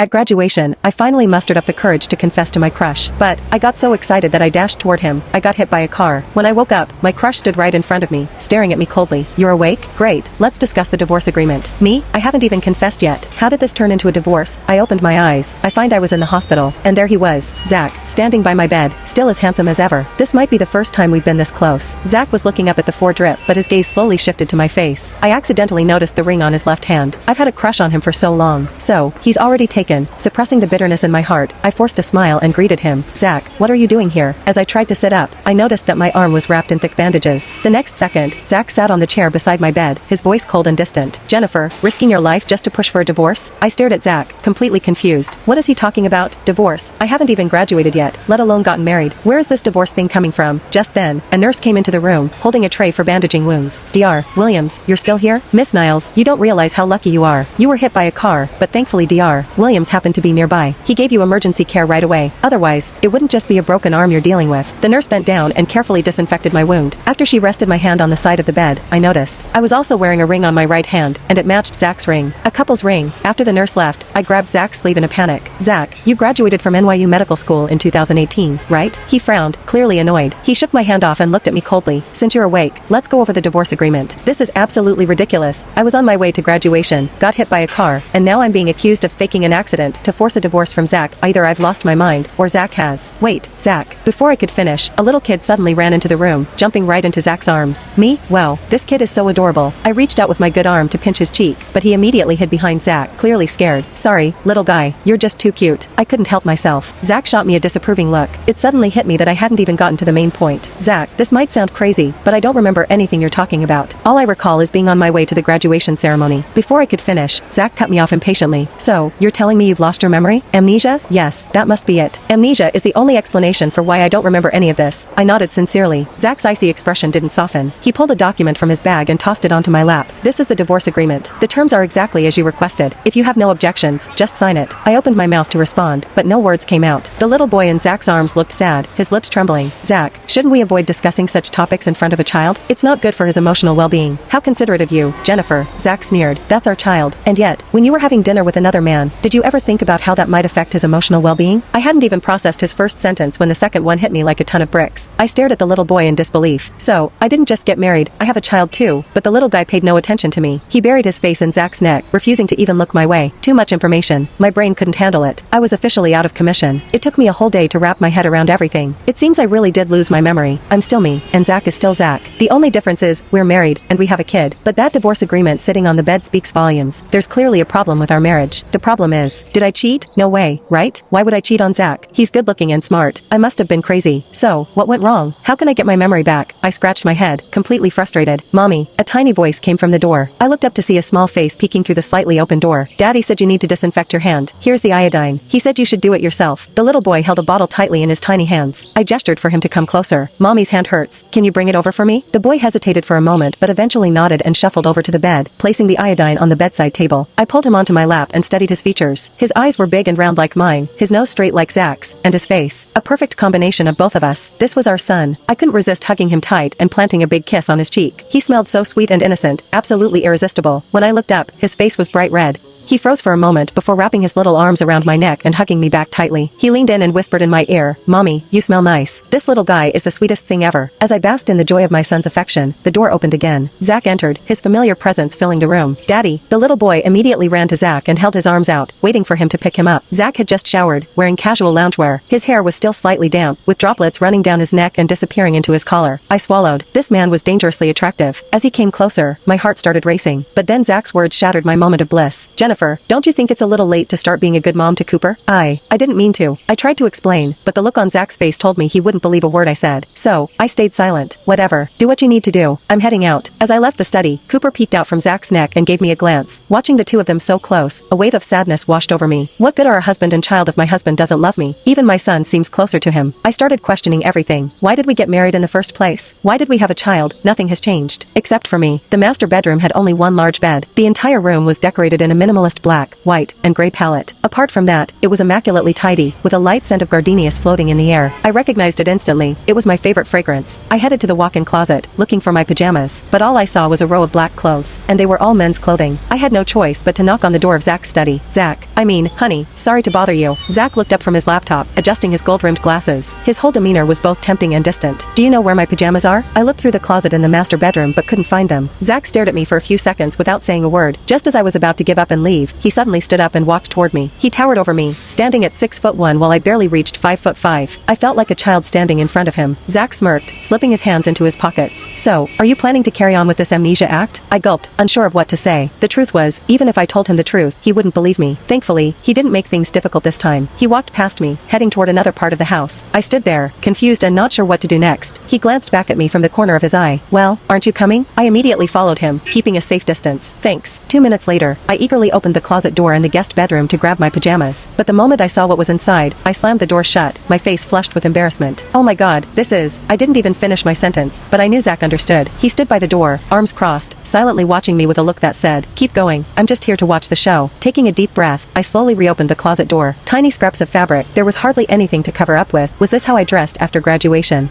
At graduation, I finally mustered up the courage to confess to my crush. But I got so excited that I dashed toward him. I got hit by a car. When I woke up, my crush stood right in front of me, staring at me coldly. You're awake? Great. Let's discuss the divorce agreement. Me? I haven't even confessed yet. How did this turn into a divorce? I opened my eyes. I find I was in the hospital. And there he was, Zach, standing by my bed, still as handsome as ever. This might be the first time we've been this close. Zach was looking up at the four drip, but his gaze slowly shifted to my face. I accidentally noticed the ring on his left hand. I've had a crush on him for so long. So, he's already taken. Suppressing the bitterness in my heart, I forced a smile and greeted him. Zach, what are you doing here? As I tried to sit up, I noticed that my arm was wrapped in thick bandages. The next second, Zach sat on the chair beside my bed, his voice cold and distant. Jennifer, risking your life just to push for a divorce? I stared at Zach, completely confused. What is he talking about? Divorce? I haven't even graduated yet, let alone gotten married. Where is this divorce thing coming from? Just then, a nurse came into the room, holding a tray for bandaging wounds. Dr. Williams, you're still here? Miss Niles, you don't realize how lucky you are. You were hit by a car, but thankfully Dr. Williams happened to be nearby. He gave you emergency care right away. Otherwise, it wouldn't just be a broken arm you're dealing with. The nurse bent down and carefully disinfected my wound. After she rested my hand on the side of the bed, I noticed I was also wearing a ring on my right hand, and it matched Zach's ring. A couple's ring. After the nurse left, I grabbed Zach's sleeve in a panic. Zach, you graduated from NYU Medical School in 2018, right? He frowned, clearly annoyed. He shook my hand off and looked at me coldly. Since you're awake, let's go over the divorce agreement. This is absolutely ridiculous. I was on my way to graduation, got hit by a car, and now I'm being accused of faking an accident to force a divorce from Zach. Either I've lost my mind, or Zach has. Wait, Zach. Before I could finish, a little kid suddenly ran into the room, jumping right into Zach's arms. Me? Well, this kid is so adorable. I reached out with my good arm to pinch his cheek, but he immediately hid behind Zach, clearly scared. Sorry, little guy, you're just too cute. I couldn't help myself. Zach shot me a disapproving look. It suddenly hit me that I hadn't even gotten to the main point. Zach, this might sound crazy, but I don't remember anything you're talking about. All I recall is being on my way to the graduation ceremony. Before I could finish, Zach cut me off impatiently. So, you're telling me you've lost your memory? Amnesia? Yes, that must be it. Amnesia is the only explanation for why I don't remember any of this. I nodded sincerely. Zach's icy expression didn't soften. He pulled a document from his bag and tossed it onto my lap. This is the divorce agreement. The terms are exactly as you requested. If you have no objections, just sign it. I opened my mouth to respond, but no words came out. The little boy in Zach's arms looked sad, his lips trembling. Zach, shouldn't we avoid discussing such topics in front of a child? It's not good for his emotional well-being. How considerate of you, Jennifer. Zach sneered. That's our child. And yet, when you were having dinner with another man, did you ever think about how that might affect his emotional well-being? I hadn't even processed his first sentence when the second one hit me like a ton of bricks. I stared at the little boy in disbelief. So, I didn't just get married, I have a child too. But the little guy paid no attention to me. He buried his face in Zach's neck, refusing to even look my way. Too much information. My brain couldn't handle it. I was officially out of commission. It took me a whole day to wrap my head around everything. It seems I really did lose my memory. I'm still me, and Zach is still Zach. The only difference is, we're married, and we have a kid. But that divorce agreement sitting on the bed speaks volumes. There's clearly a problem with our marriage. The problem is, did I cheat? No way, right? Why would I cheat on Zach? He's good looking and smart. I must have been crazy. So, what went wrong? How can I get my memory back? I scratched my head, completely frustrated. Mommy, a tiny voice came from the door. I looked up to see a small face peeking through the slightly open door. Daddy said you need to disinfect your hand. Here's the iodine. He said you should do it yourself. The little boy held a bottle tightly in his tiny hands. I gestured for him to come closer. Mommy's hand hurts. Can you bring it over for me? The boy hesitated for a moment but eventually nodded and shuffled over to the bed, placing the iodine on the bedside table. I pulled him onto my lap and studied his features. His eyes were big and round like mine, his nose straight like Zach's, and his face. A perfect combination of both of us. This was our son. I couldn't resist hugging him tight and planting a big kiss on his cheek. He smelled so sweet and innocent, absolutely irresistible. When I looked up, his face was bright red. He froze for a moment before wrapping his little arms around my neck and hugging me back tightly. He leaned in and whispered in my ear, Mommy, you smell nice. This little guy is the sweetest thing ever. As I basked in the joy of my son's affection, the door opened again. Zach entered, his familiar presence filling the room. Daddy. The little boy immediately ran to Zach and held his arms out, waiting for him to pick him up. Zach had just showered, wearing casual loungewear. His hair was still slightly damp, with droplets running down his neck and disappearing into his collar. I swallowed. This man was dangerously attractive. As he came closer, my heart started racing. But then Zach's words shattered my moment of bliss. Jennifer, don't you think it's a little late to start being a good mom to Cooper? I didn't mean to. I tried to explain, but the look on Zach's face told me he wouldn't believe a word I said. So, I stayed silent. Whatever. Do what you need to do. I'm heading out. As I left the study, Cooper peeked out from Zach's neck and gave me a glance. Watching the two of them so close, a wave of sadness washed over me. What good are a husband and child if my husband doesn't love me? Even my son seems closer to him. I started questioning everything. Why did we get married in the first place? Why did we have a child? Nothing has changed. Except for me. The master bedroom had only one large bed. The entire room was decorated in a minimalist minimalist black, white, and gray palette. Apart from that, it was immaculately tidy, with a light scent of gardenias floating in the air. I recognized it instantly. It was my favorite fragrance. I headed to the walk-in closet, looking for my pajamas, but all I saw was a row of black clothes, and they were all men's clothing. I had no choice but to knock on the door of Zach's study. Zach, honey, sorry to bother you. Zach looked up from his laptop, adjusting his gold-rimmed glasses. His whole demeanor was both tempting and distant. Do you know where my pajamas are? I looked through the closet in the master bedroom but couldn't find them. Zach stared at me for a few seconds without saying a word. Just as I was about to give up and leave, he suddenly stood up and walked toward me. He towered over me, standing at 6'1" while I barely reached 5'5". I felt like a child standing in front of him. Zach smirked, slipping his hands into his pockets. So, are you planning to carry on with this amnesia act? I gulped, unsure of what to say. The truth was, even if I told him the truth, he wouldn't believe me. Thankfully, he didn't make things difficult this time. He walked past me, heading toward another part of the house. I stood there, confused and not sure what to do next. He glanced back at me from the corner of his eye. Well, aren't you coming? I immediately followed him, keeping a safe distance. Thanks. 2 minutes later, I eagerly opened the closet door in the guest bedroom to grab my pajamas. But the moment I saw what was inside, I slammed the door shut, my face flushed with embarrassment. Oh my god, I didn't even finish my sentence, but I knew Zach understood. He stood by the door, arms crossed, silently watching me with a look that said, keep going, I'm just here to watch the show. Taking a deep breath, I slowly reopened the closet door. Tiny scraps of fabric, there was hardly anything to cover up with. Was this how I dressed after graduation?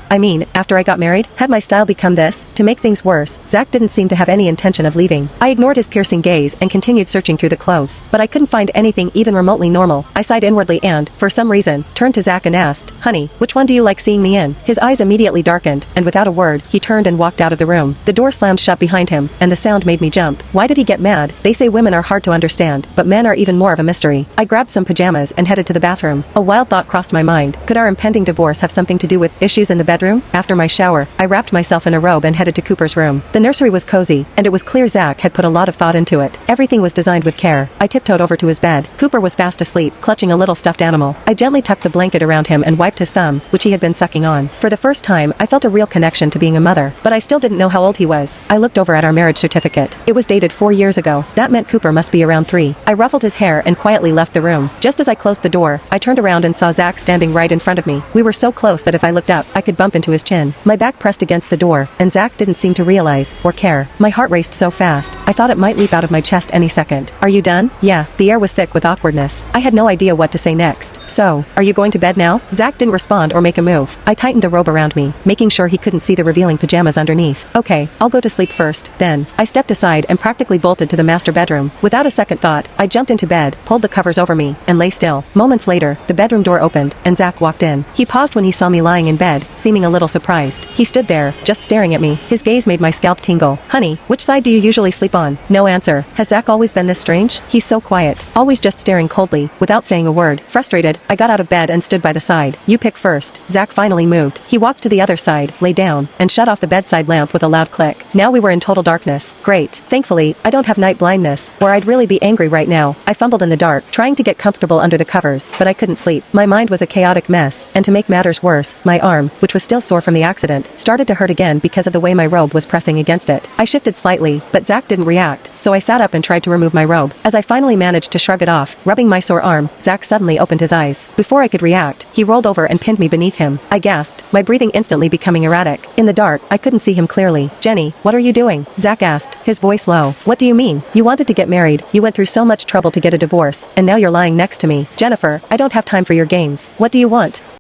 After I got married? Had my style become this? To make things worse, Zach didn't seem to have any intention of leaving. I ignored his piercing gaze and continued searching through the clothes, but I couldn't find anything even remotely normal. I sighed inwardly and, for some reason, turned to Zach and asked, honey, which one do you like seeing me in? His eyes immediately darkened, and without a word, he turned and walked out of the room. The door slammed shut behind him, and the sound made me jump. Why did he get mad? They say women are hard to understand, but men are even more of a mystery. I grabbed some pajamas and headed to the bathroom. A wild thought crossed my mind. Could our impending divorce have something to do with issues in the bedroom? After my shower, I wrapped myself in a robe and headed to Cooper's room. The nursery was cozy, and it was clear Zach had put a lot of thought into it. Everything was designed with care. I tiptoed over to his bed. Cooper was fast asleep, clutching a little stuffed animal. I gently tucked the blanket around him and wiped his thumb, which he had been sucking on. For the first time, I felt a real connection to being a mother, but I still didn't know how old he was. I looked over at our marriage certificate. It was dated 4 years ago. That meant Cooper must be around 3. I ruffled his hair and quietly left the room. Just as I closed the door, I turned around and saw Zach standing right in front of me. We were so close that if I looked up, I could bump into his chin. My back pressed against the door, and Zach didn't seem to realize, or care. My heart raced so fast, I thought it might leap out of my chest any second. Are you done? Yeah. The air was thick with awkwardness. I had no idea what to say next. So, are you going to bed now? Zach didn't respond or make a move. I tightened the robe around me, making sure he couldn't see the revealing pajamas underneath. Okay, I'll go to sleep first. Then, I stepped aside and practically bolted to the master bedroom. Without a second thought, I jumped into bed, pulled the covers over me, and lay still. Moments later, the bedroom door opened, and Zach walked in. He paused when he saw me lying in bed, seeming a little surprised. He stood there, just staring at me. His gaze made my scalp tingle. Honey, which side do you usually sleep on? No answer. Has Zach always been this strange? He's so quiet, always just staring coldly, without saying a word. Frustrated, I got out of bed and stood by the side. You pick first. Zach finally moved. He walked to the other side, lay down, and shut off the bedside lamp with a loud click. Now we were in total darkness. Great. Thankfully, I don't have night blindness, or I'd really be angry right now. I fumbled in the dark, trying to get comfortable under the covers, but I couldn't sleep. My mind was a chaotic mess, and to make matters worse, my arm, which was still sore from the accident, started to hurt again because of the way my robe was pressing against it. I shifted slightly, but Zach didn't react, so I sat up and tried to remove my robe. As I finally managed to shrug it off, rubbing my sore arm, Zach suddenly opened his eyes. Before I could react, he rolled over and pinned me beneath him. I gasped, my breathing instantly becoming erratic. In the dark, I couldn't see him clearly. Jenny, what are you doing? Zach asked, his voice low. What do you mean? You wanted to get married, you went through so much trouble to get a divorce, and now you're lying next to me. Jennifer, I don't have time for your games. What do you want?